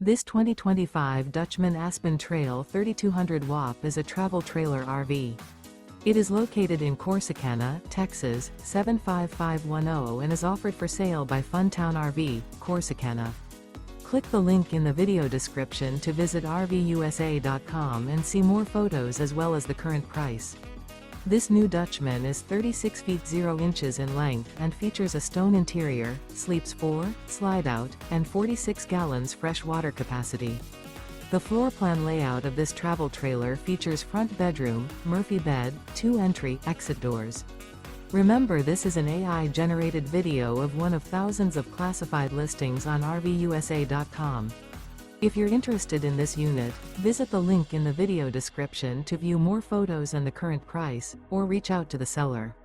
This 2025 Dutchmen Aspen Trail 3200 WAP is a travel trailer RV. It is located in Corsicana, Texas, 75510 and is offered for sale by Funtown RV, Corsicana. Click the link in the video description to visit RVUSA.com and see more photos as well as the current price. This new Dutchmen is 36 feet 0 inches in length and features a stone interior, sleeps 4, slide-out, and 46 gallons fresh water capacity. The floor plan layout of this travel trailer features front bedroom, Murphy bed, 2 entry/exit doors. Remember, this is an AI-generated video of one of thousands of classified listings on RVUSA.com. If you're interested in this unit, visit the link in the video description to view more photos and the current price, or reach out to the seller.